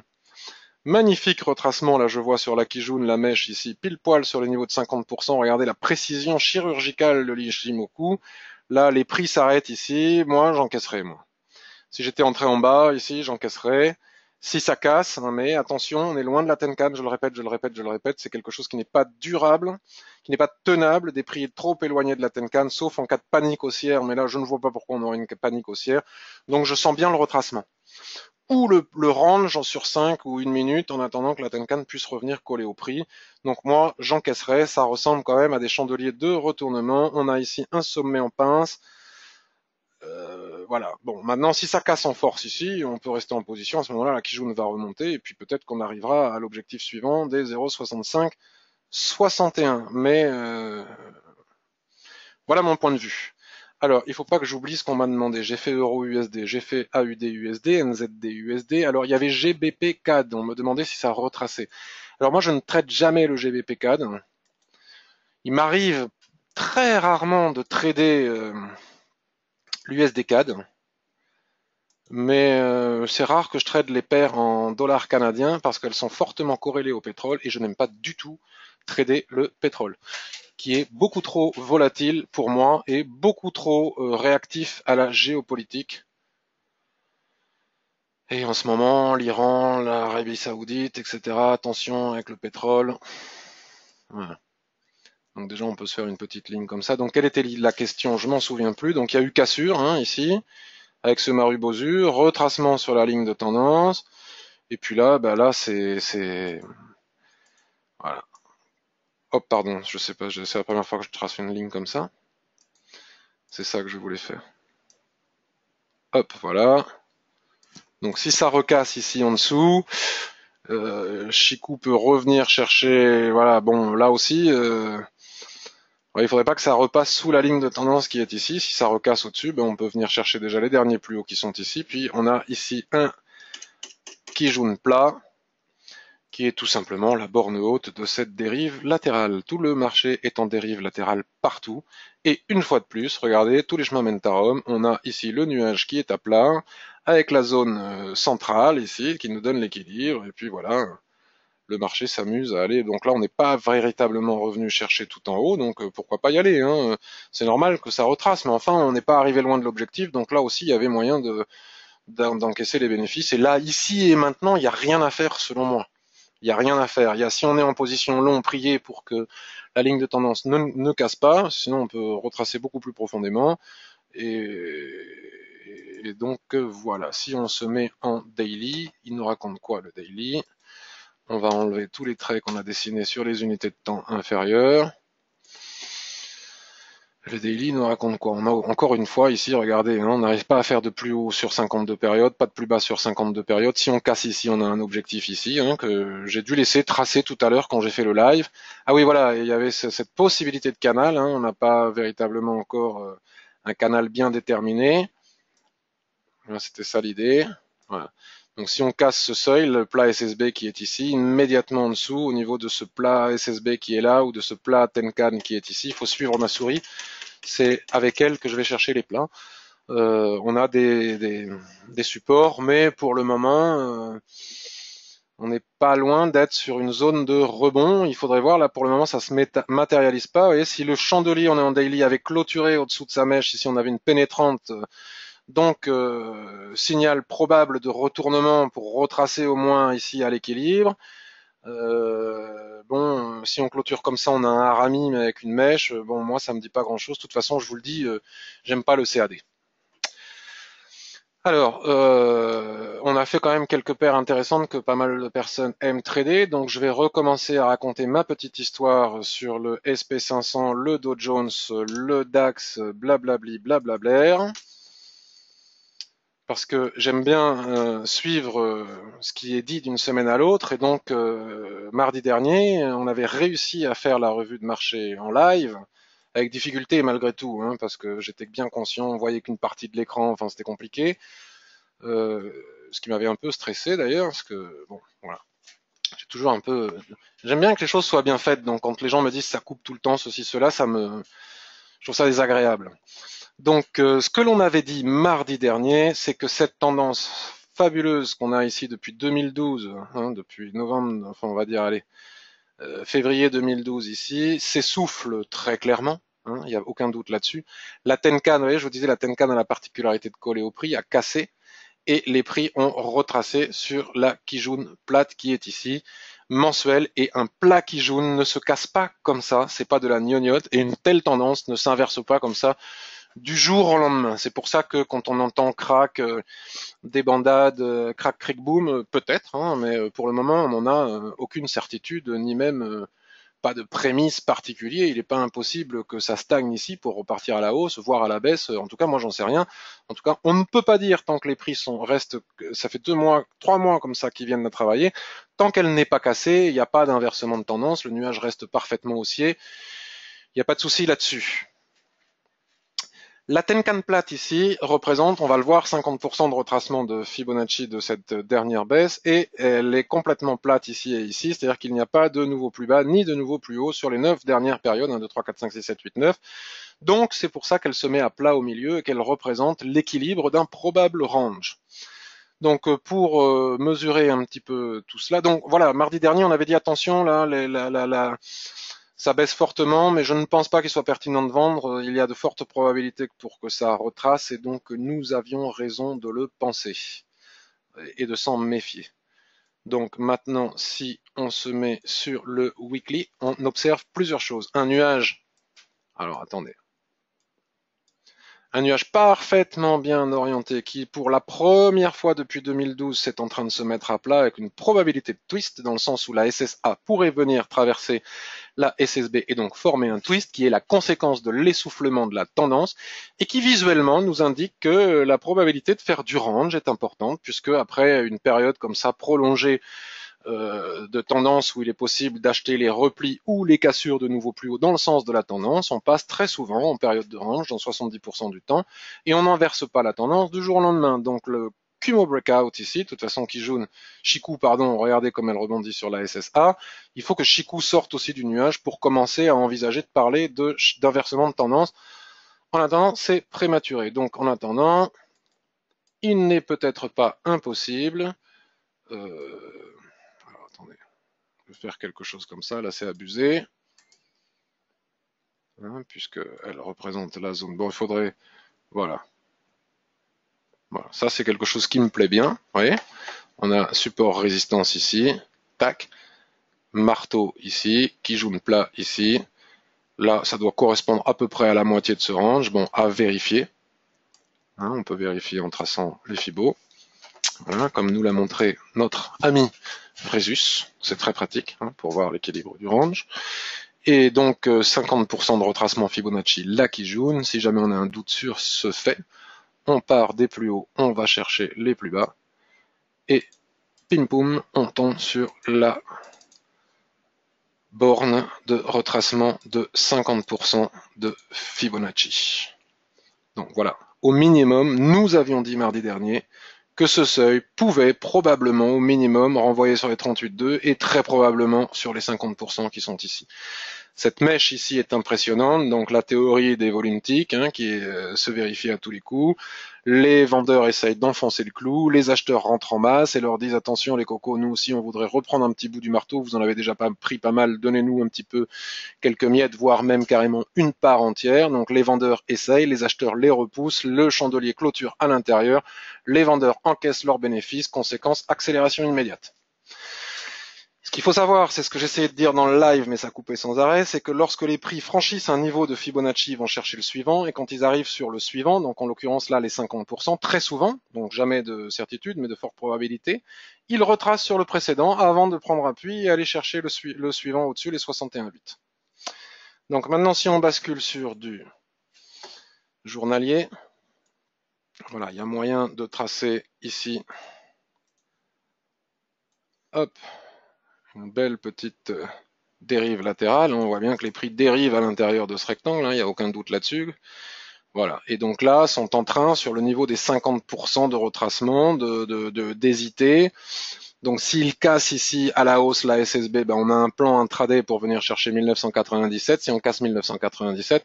magnifique retracement là je vois sur la Kijun la mèche ici pile poil sur le niveau de 50%. Regardez la précision chirurgicale de l'Ishimoku. Là, les prix s'arrêtent ici. Moi, j'encaisserai, moi. Si j'étais entré en bas, ici, j'encaisserais. Si ça casse, hein, mais attention, on est loin de la Tenkan, je le répète, je le répète, je le répète. C'est quelque chose qui n'est pas durable, qui n'est pas tenable, des prix trop éloignés de la Tenkan, sauf en cas de panique haussière. Mais là, je ne vois pas pourquoi on aurait une panique haussière. Donc, je sens bien le retracement. Ou le range sur 5 ou 1 minute en attendant que la Tenkan puisse revenir coller au prix. Donc moi, j'encaisserai. Ça ressemble quand même à des chandeliers de retournement. On a ici un sommet en pince. Voilà. Bon, maintenant, si ça casse en force ici, on peut rester en position. À ce moment-là, la Kijun va remonter et puis peut-être qu'on arrivera à l'objectif suivant des 0,6561. Mais voilà mon point de vue. Alors, il ne faut pas que j'oublie ce qu'on m'a demandé. J'ai fait Euro-USD, j'ai fait AUD-USD, NZD-USD. Alors, il y avait GBP-CAD. On me demandait si ça retraçait. Alors, moi, je ne traite jamais le GBP-CAD. Il m'arrive très rarement de trader l'USD CAD, mais c'est rare que je trade les paires en dollars canadiens parce qu'elles sont fortement corrélées au pétrole et je n'aime pas du tout trader le pétrole, qui est beaucoup trop volatile pour moi et beaucoup trop réactif à la géopolitique. Et en ce moment, l'Iran, l'Arabie Saoudite, etc. Attention avec le pétrole. Voilà. Donc déjà, on peut se faire une petite ligne comme ça. Donc quelle était la question? Je m'en souviens plus. Donc il y a eu cassure ici, avec ce Marubozu, retracement sur la ligne de tendance. Et puis là, là c'est voilà. Hop, pardon, je sais pas, c'est la première fois que je trace une ligne comme ça. C'est ça que je voulais faire. Hop, voilà. Donc si ça recasse ici en dessous, Chikou peut revenir chercher, voilà, bon, là aussi, il faudrait pas que ça repasse sous la ligne de tendance qui est ici. Si ça recasse au-dessus, on peut venir chercher déjà les derniers plus hauts qui sont ici. Puis on a ici un Kijun plat, qui est tout simplement la borne haute de cette dérive latérale. Tout le marché est en dérive latérale partout. Et une fois de plus, regardez, tous les chemins mènent à Rome. On a ici le nuage qui est à plat, avec la zone centrale ici, qui nous donne l'équilibre. Et puis voilà, le marché s'amuse à aller. Donc là, on n'est pas véritablement revenu chercher tout en haut, donc pourquoi pas y aller, hein. C'est normal que ça retrace, mais enfin, on n'est pas arrivé loin de l'objectif, donc là aussi, il y avait moyen d'encaisser les bénéfices. Et là, ici et maintenant, il n'y a rien à faire selon moi. Il n'y a rien à faire. Si on est en position long, prier pour que la ligne de tendance ne casse pas, sinon on peut retracer beaucoup plus profondément. Et donc voilà, si on se met en daily, il nous raconte quoi le daily? On va enlever tous les traits qu'on a dessinés sur les unités de temps inférieures. Le daily nous raconte quoi? On a encore une fois ici, regardez, on n'arrive pas à faire de plus haut sur 52 périodes, pas de plus bas sur 52 périodes. Si on casse ici, on a un objectif ici, que j'ai dû laisser tracer tout à l'heure quand j'ai fait le live. Ah oui, voilà, il y avait cette possibilité de canal, on n'a pas véritablement encore un canal bien déterminé. C'était ça l'idée. Voilà. Donc si on casse ce seuil, le plat SSB qui est ici, immédiatement en dessous, au niveau de ce plat SSB qui est là, ou de ce plat Tenkan qui est ici, il faut suivre ma souris. C'est avec elle que je vais chercher les plats. On a des supports, mais pour le moment, on n'est pas loin d'être sur une zone de rebond. Il faudrait voir, là pour le moment, ça se matérialise pas. Vous voyez, si le chandelier, on est en daily, avait clôturé au-dessous de sa mèche, ici on avait une pénétrante, donc signal probable de retournement pour retracer au moins ici à l'équilibre. Bon, si on clôture comme ça, on a un harami mais avec une mèche. Bon, moi, ça me dit pas grand-chose. De toute façon, je vous le dis, j'aime pas le CAD. Alors, on a fait quand même quelques paires intéressantes que pas mal de personnes aiment trader. Donc, je vais recommencer à raconter ma petite histoire sur le SP500, le Dow Jones, le DAX, blablabli, blablablaire. Parce que j'aime bien suivre ce qui est dit d'une semaine à l'autre. Et donc, mardi dernier, on avait réussi à faire la revue de marché en live, avec difficulté malgré tout, parce que j'étais bien conscient, on voyait qu'une partie de l'écran, enfin c'était compliqué. Ce qui m'avait un peu stressé d'ailleurs, parce que, bon, voilà. J'ai toujours un peu... J'aime bien que les choses soient bien faites, donc quand les gens me disent ça coupe tout le temps, ceci, cela, je trouve ça désagréable. Donc, ce que l'on avait dit mardi dernier, c'est que cette tendance fabuleuse qu'on a ici depuis 2012, depuis novembre, enfin on va dire, allez, février 2012 ici, s'essouffle très clairement. Il n'y a aucun doute là-dessus. La Tenkan, vous voyez, je vous disais, la Tenkan a la particularité de coller au prix, a cassé, et les prix ont retracé sur la Kijun plate qui est ici, mensuelle, et un plat Kijun ne se casse pas comme ça, c'est pas de la gnognotte, et une telle tendance ne s'inverse pas comme ça du jour au lendemain. C'est pour ça que quand on entend crack, débandade, crack, cric, boom, peut-être, mais pour le moment, on n'en a aucune certitude, ni même pas de prémisse particulier. Il n'est pas impossible que ça stagne ici pour repartir à la hausse, voire à la baisse. En tout cas, moi, j'en sais rien. En tout cas, on ne peut pas dire tant que les prix restent, ça fait 2 mois, 3 mois comme ça qu'ils viennent de travailler. Tant qu'elle n'est pas cassée, il n'y a pas d'inversement de tendance. Le nuage reste parfaitement haussier. Il n'y a pas de souci là-dessus. La Tenkan plate ici représente, on va le voir, 50% de retracement de Fibonacci de cette dernière baisse et elle est complètement plate ici et ici, c'est-à-dire qu'il n'y a pas de nouveau plus bas ni de nouveau plus haut sur les 9 dernières périodes, 1, 2, 3, 4, 5, 6, 7, 8, 9. Donc c'est pour ça qu'elle se met à plat au milieu et qu'elle représente l'équilibre d'un probable range. Donc pour mesurer un petit peu tout cela, donc voilà, mardi dernier on avait dit attention là, ça baisse fortement, mais je ne pense pas qu'il soit pertinent de vendre. Il y a de fortes probabilités pour que ça retrace, et donc nous avions raison de le penser et de s'en méfier. Donc maintenant, si on se met sur le weekly, on observe plusieurs choses. Un nuage, alors attendez, un nuage parfaitement bien orienté qui, pour la première fois depuis 2012, est en train de se mettre à plat avec une probabilité de twist, dans le sens où la SSA pourrait venir traverser la SSB et donc former un twist qui est la conséquence de l'essoufflement de la tendance et qui visuellement nous indique que la probabilité de faire du range est importante, puisque après une période comme ça prolongée de tendance où il est possible d'acheter les replis ou les cassures de nouveau plus haut dans le sens de la tendance, on passe très souvent en période de range dans 70% du temps et on n'inverse pas la tendance du jour au lendemain. Donc le Kumo Breakout ici, de toute façon Chikou, regardez comme elle rebondit sur la SSA, il faut que Chikou sorte aussi du nuage pour commencer à envisager de parler d'inversement de tendance. En attendant, c'est prématuré. Donc en attendant, il n'est peut-être pas impossible alors attendez, je vais faire quelque chose comme ça, là c'est abusé, hein, puisqu'elle représente la zone. Bon, il faudrait, voilà. Voilà, ça c'est quelque chose qui me plaît bien, vous voyez. On a support résistance ici, tac, marteau ici, Kijun plat ici. Là, ça doit correspondre à peu près à la moitié de ce range. Bon, à vérifier. Hein, on peut vérifier en traçant les fibos. Voilà, comme nous l'a montré notre ami Résus. C'est très pratique hein, pour voir l'équilibre du range. Et donc 50% de retracement Fibonacci, la Kijun. Si jamais on a un doute sur ce fait, on part des plus hauts, on va chercher les plus bas. Et pim poum, on tombe sur la borne de retracement de 50% de Fibonacci. Donc voilà, au minimum, nous avions dit mardi dernier que ce seuil pouvait probablement au minimum renvoyer sur les 38,2 et très probablement sur les 50% qui sont ici. Cette mèche ici est impressionnante, donc la théorie des volumes tics hein, qui se vérifie à tous les coups. Les vendeurs essayent d'enfoncer le clou, les acheteurs rentrent en masse et leur disent attention les cocos, nous aussi on voudrait reprendre un petit bout du marteau, vous en avez déjà pas pris pas mal, donnez-nous un petit peu quelques miettes, voire même carrément une part entière. Donc les vendeurs essayent, les acheteurs les repoussent, le chandelier clôture à l'intérieur, les vendeurs encaissent leurs bénéfices, conséquence accélération immédiate. Ce qu'il faut savoir, c'est ce que j'essayais de dire dans le live, mais ça coupait sans arrêt, c'est que lorsque les prix franchissent un niveau de Fibonacci, ils vont chercher le suivant, et quand ils arrivent sur le suivant, donc en l'occurrence là les 50%, très souvent, donc jamais de certitude, mais de forte probabilité, ils retracent sur le précédent avant de prendre appui et aller chercher le suivant au-dessus, les 61,8. Donc maintenant, si on bascule sur du journalier, voilà, il y a moyen de tracer ici, hop, une belle petite dérive latérale. On voit bien que les prix dérivent à l'intérieur de ce rectangle, hein, il n'y a aucun doute là-dessus. Voilà. Et donc là, sont en train, sur le niveau des 50% de retracement, d'hésiter. Donc s'il casse ici à la hausse la SSB, ben on a un plan intraday pour venir chercher 1997. Si on casse 1997,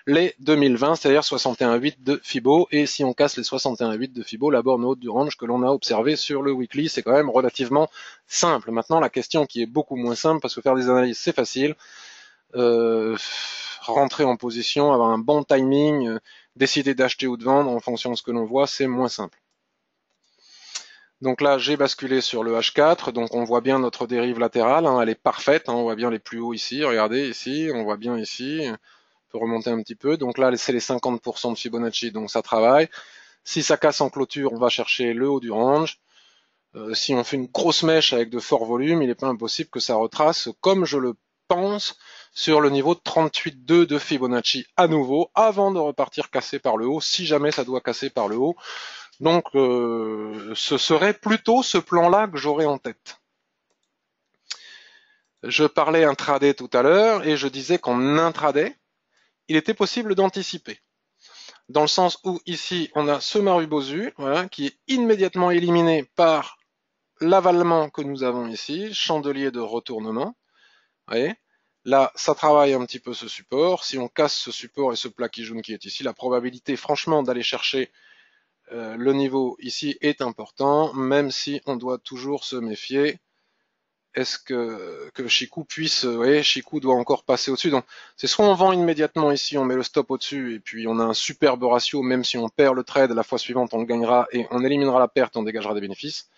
les 2020, c'est-à-dire 61,8 de Fibo. Et si on casse les 61,8 de Fibo, la borne haute du range que l'on a observé sur le weekly, c'est quand même relativement simple. Maintenant, la question qui est beaucoup moins simple, parce que faire des analyses, c'est facile. Rentrer en position, avoir un bon timing, décider d'acheter ou de vendre en fonction de ce que l'on voit, c'est moins simple. Donc là, j'ai basculé sur le H4, donc on voit bien notre dérive latérale, hein, elle est parfaite, hein, on voit bien les plus hauts ici, regardez ici, on voit bien ici, on peut remonter un petit peu, donc là c'est les 50% de Fibonacci, donc ça travaille. Si ça casse en clôture, on va chercher le haut du range. Si on fait une grosse mèche avec de forts volumes, il n'est pas impossible que ça retrace, comme je le pense, sur le niveau de 38,2 de Fibonacci à nouveau, avant de repartir cassé par le haut, si jamais ça doit casser par le haut. Donc ce serait plutôt ce plan-là que j'aurais en tête. Je parlais intraday tout à l'heure et je disais qu'en intraday, il était possible d'anticiper. dans le sens où ici on a ce Marubozu, voilà, qui est immédiatement éliminé par l'avalement que nous avons ici, chandelier de retournement. Vous voyez, là, ça travaille un petit peu ce support. Si on casse ce support et ce plat Kijun qui est ici, la probabilité, franchement, d'aller chercher le niveau ici est important, même si on doit toujours se méfier. Est-ce que Shiku puisse, vous voyez, Shiku doit encore passer au-dessus. Donc, c'est soit on vend immédiatement ici, on met le stop au-dessus, et puis on a un superbe ratio, même si on perd le trade, la fois suivante, on le gagnera, et on éliminera la perte, et on dégagera des bénéfices.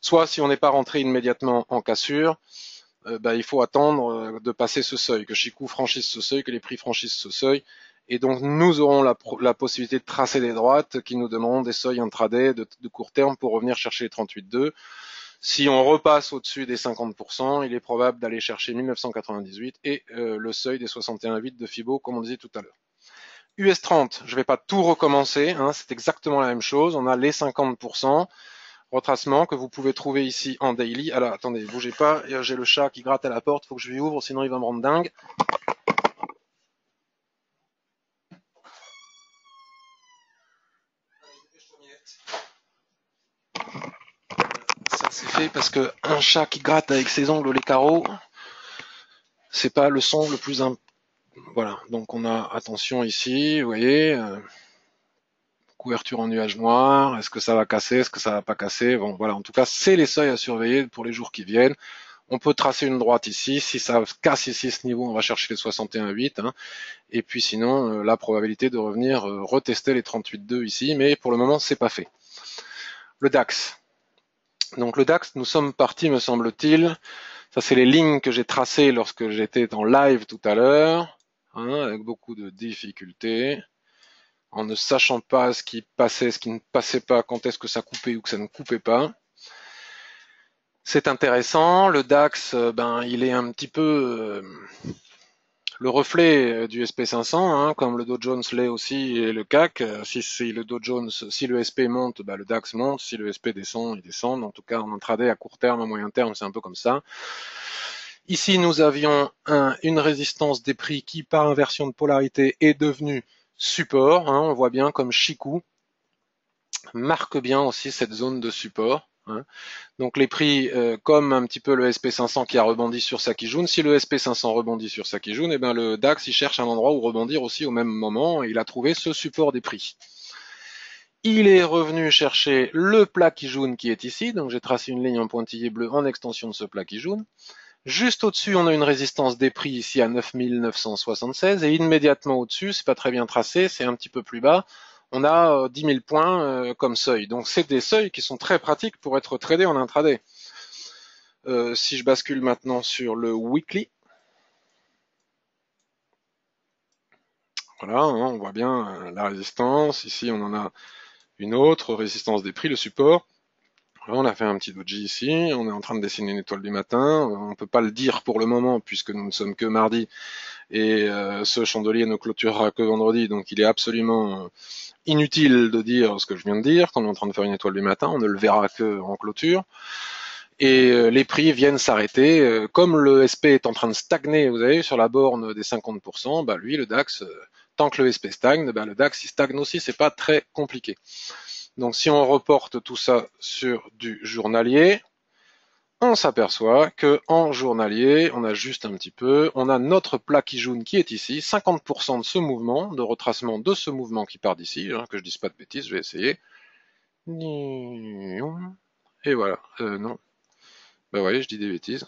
Soit, si on n'est pas rentré immédiatement en cassure, il faut attendre de passer ce seuil, que Shiku franchisse ce seuil, que les prix franchissent ce seuil. Et donc, nous aurons la possibilité de tracer des droites qui nous donneront des seuils intraday de court terme pour revenir chercher les 38,2. Si on repasse au-dessus des 50%, il est probable d'aller chercher 1998 et le seuil des 61,8 de Fibo, comme on disait tout à l'heure. US 30, je ne vais pas tout recommencer, hein, c'est exactement la même chose. On a les 50%. Retracement que vous pouvez trouver ici en daily. Alors attendez, bougez pas, j'ai le chat qui gratte à la porte, faut que je lui ouvre, sinon il va me rendre dingue. Ça c'est fait parce que un chat qui gratte avec ses ongles les carreaux, c'est pas le son le plus voilà, donc on a attention ici, vous voyez, couverture en nuage noir, est-ce que ça va casser, est-ce que ça va pas casser, bon voilà, en tout cas c'est les seuils à surveiller pour les jours qui viennent. On peut tracer une droite ici, si ça casse ici ce niveau, on va chercher les 61,8, hein. Et puis sinon, la probabilité de revenir retester les 38,2 ici, mais pour le moment, c'est pas fait. Le DAX. Donc le DAX, nous sommes partis, me semble-t-il. Ça, c'est les lignes que j'ai tracées lorsque j'étais en live tout à l'heure, hein, avec beaucoup de difficultés, en ne sachant pas ce qui passait, ce qui ne passait pas, quand est-ce que ça coupait ou que ça ne coupait pas. C'est intéressant. Le DAX, il est un petit peu le reflet du SP500, hein, comme le Dow Jones l'est aussi et le CAC. Si le Dow Jones, si le SP monte, le DAX monte. Si le SP descend, il descend. En tout cas, en intraday à court terme, à moyen terme, c'est un peu comme ça. Ici, nous avions une résistance des prix qui, par inversion de polarité, est devenue support. Hein, on voit bien comme Shiku marque bien aussi cette zone de support. Hein. Donc les prix, comme un petit peu le SP500 qui a rebondi sur sa Kijun, si le SP500 rebondit sur sa Kijun, et ben le DAX il cherche un endroit où rebondir aussi au même moment et il a trouvé ce support des prix. Il est revenu chercher le plat Kijun qui est ici, donc j'ai tracé une ligne en pointillé bleu en extension de ce plat Kijun. Juste au-dessus, on a une résistance des prix ici à 9976 et immédiatement au-dessus, c'est pas très bien tracé, c'est un petit peu plus bas, on a 10 000 points comme seuil. Donc c'est des seuils qui sont très pratiques pour être tradés en intraday. Si je bascule maintenant sur le weekly, voilà, hein, on voit bien la résistance. Ici, on en a une autre, résistance des prix, le support. Voilà, on a fait un petit doji ici, on est en train de dessiner une étoile du matin. On ne peut pas le dire pour le moment puisque nous ne sommes que mardi et ce chandelier ne clôturera que vendredi, donc il est absolument inutile de dire ce que je viens de dire. Quand on est en train de faire une étoile du matin, on ne le verra que en clôture. Et les prix viennent s'arrêter. Comme le SP est en train de stagner, vous avez sur la borne des 50%, lui, le DAX, tant que le SP stagne, le DAX, il stagne aussi, c'est pas très compliqué. Donc si on reporte tout ça sur du journalier, on s'aperçoit que en journalier, on a juste un petit peu, on a notre plat Kijun qui est ici, 50% de ce mouvement, de retracement de ce mouvement qui part d'ici, hein, que je dise pas de bêtises, je vais essayer. Et voilà, non. Bah ouais, je dis des bêtises.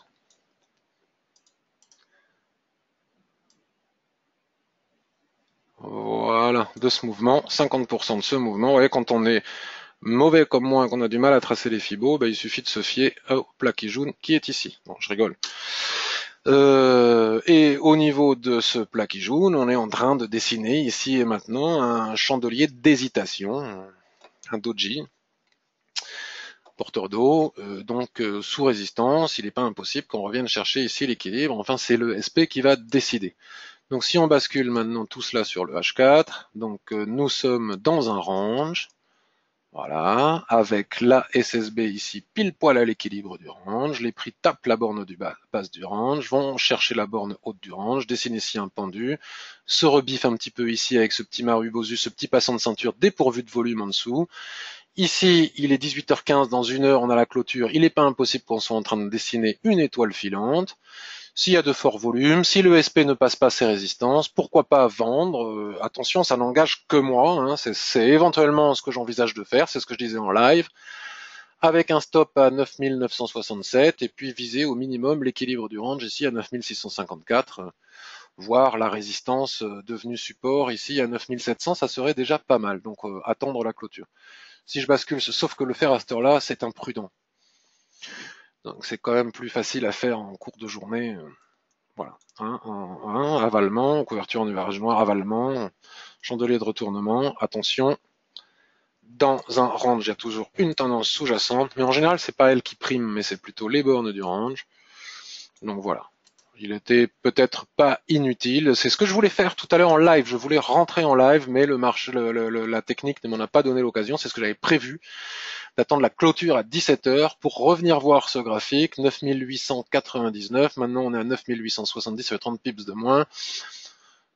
Voilà, de ce mouvement, 50% de ce mouvement. Vous voyez, quand on est mauvais comme moi, qu'on a du mal à tracer les fibos, il suffit de se fier au plat Kijun qui est ici. Bon, je rigole. Et au niveau de ce plat Kijun, on est en train de dessiner ici et maintenant un chandelier d'hésitation, un doji, porteur d'eau, donc sous résistance, il n'est pas impossible qu'on revienne chercher ici l'équilibre. Enfin, c'est le SP qui va décider. Donc si on bascule maintenant tout cela sur le H4, donc nous sommes dans un range, Voilà, avec la SSB ici pile poil à l'équilibre du range, les prix tapent la borne du basse du range, vont chercher la borne haute du range, dessinent ici un pendu, se rebiffent un petit peu ici avec ce petit Marubozu, ce petit passant de ceinture dépourvu de volume en dessous. Ici, il est 18h15, dans une heure on a la clôture, il n'est pas impossible qu'on soit en train de dessiner une étoile filante. S'il y a de forts volumes, si le SP ne passe pas ses résistances, pourquoi pas vendre? Attention, ça n'engage que moi, hein, c'est éventuellement ce que j'envisage de faire, c'est ce que je disais en live, avec un stop à 9967 et puis viser au minimum l'équilibre du range ici à 9654, voire la résistance devenue support ici à 9700, ça serait déjà pas mal, donc attendre la clôture. Si je bascule, sauf que le faire à cette heure-là, c'est imprudent. Donc c'est quand même plus facile à faire en cours de journée. Voilà, avalement, couverture en nuage noir, avalement, chandelier de retournement, attention, dans un range, il y a toujours une tendance sous-jacente, mais en général, c'est pas elle qui prime, mais c'est plutôt les bornes du range. Donc voilà. Il était peut-être pas inutile. C'est ce que je voulais faire tout à l'heure en live. Je voulais rentrer en live, mais la technique ne m'en a pas donné l'occasion. C'est ce que j'avais prévu, d'attendre la clôture à 17h pour revenir voir ce graphique. 9899. Maintenant, on est à 9870, ça fait 30 pips de moins.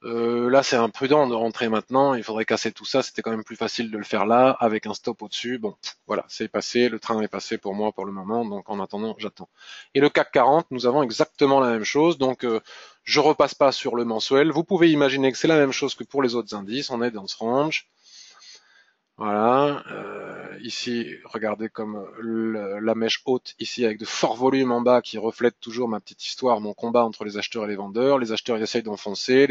Là, c'est imprudent de rentrer maintenant. Il faudrait casser tout ça. C'était quand même plus facile de le faire là, avec un stop au-dessus. Bon, voilà, c'est passé. Le train est passé pour moi pour le moment. Donc, en attendant, j'attends. Et le CAC 40, nous avons exactement la même chose. Donc, je repasse pas sur le mensuel. Vous pouvez imaginer que c'est la même chose que pour les autres indices. On est dans ce range. Voilà, ici, regardez comme la mèche haute ici avec de forts volumes en bas qui reflètent toujours ma petite histoire, mon combat entre les acheteurs et les vendeurs. Les acheteurs ils essayent d'enfoncer,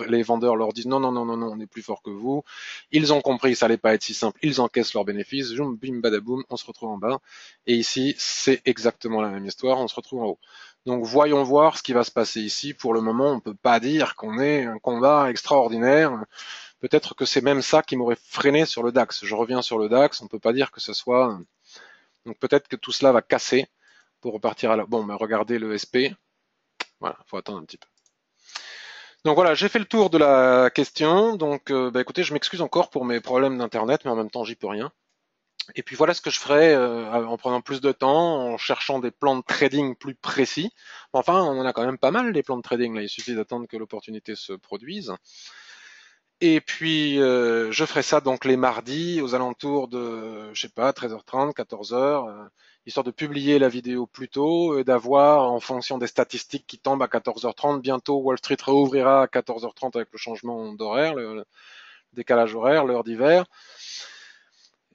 les vendeurs leur disent non, non, non, non, non, on est plus fort que vous. Ils ont compris, ça allait pas être si simple, ils encaissent leurs bénéfices, zoom, bim, badaboum, on se retrouve en bas. Et ici, c'est exactement la même histoire, on se retrouve en haut. Donc voyons voir ce qui va se passer ici. Pour le moment, on peut pas dire qu'on ait un combat extraordinaire. Peut-être que c'est même ça qui m'aurait freiné sur le DAX. Je reviens sur le DAX, on ne peut pas dire que ce soit... Donc peut-être que tout cela va casser pour repartir à la... Bon, mais regardez le SP. Voilà, faut attendre un petit peu. Donc voilà, j'ai fait le tour de la question. Donc écoutez, je m'excuse encore pour mes problèmes d'internet, mais en même temps, j'y peux rien. Et puis voilà ce que je ferai en prenant plus de temps, en cherchant des plans de trading plus précis. Enfin, on en a quand même pas mal des plans de trading là. Il suffit d'attendre que l'opportunité se produise. Et puis, je ferai ça donc les mardis aux alentours de, je sais pas, 13h30, 14h, histoire de publier la vidéo plus tôt et d'avoir, en fonction des statistiques qui tombent à 14h30, bientôt Wall Street réouvrira à 14h30 avec le changement d'horaire, le décalage horaire, l'heure d'hiver.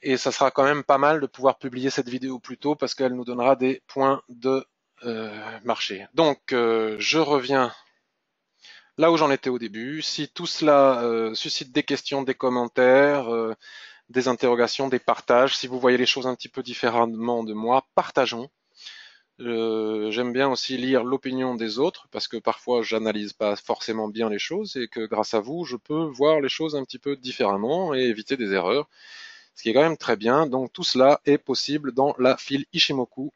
Et ça sera quand même pas mal de pouvoir publier cette vidéo plus tôt parce qu'elle nous donnera des points de marché. Donc, je reviens là où j'en étais au début. Si tout cela suscite des questions, des commentaires, des interrogations, des partages, si vous voyez les choses un petit peu différemment de moi, partageons. J'aime bien aussi lire l'opinion des autres parce que parfois j'analyse pas forcément bien les choses et que grâce à vous, je peux voir les choses un petit peu différemment et éviter des erreurs, ce qui est quand même très bien. Donc tout cela est possible dans la file Ishimoku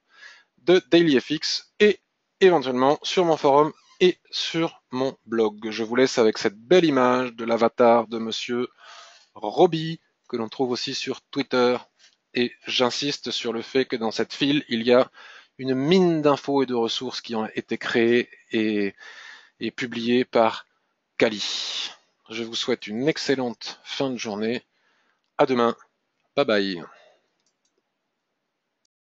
de DailyFX et éventuellement sur mon forum et sur mon blog. Je vous laisse avec cette belle image de l'avatar de monsieur Roby, que l'on trouve aussi sur Twitter. Et j'insiste sur le fait que dans cette file, il y a une mine d'infos et de ressources qui ont été créées et publiées par Kali. Je vous souhaite une excellente fin de journée. À demain. Bye bye.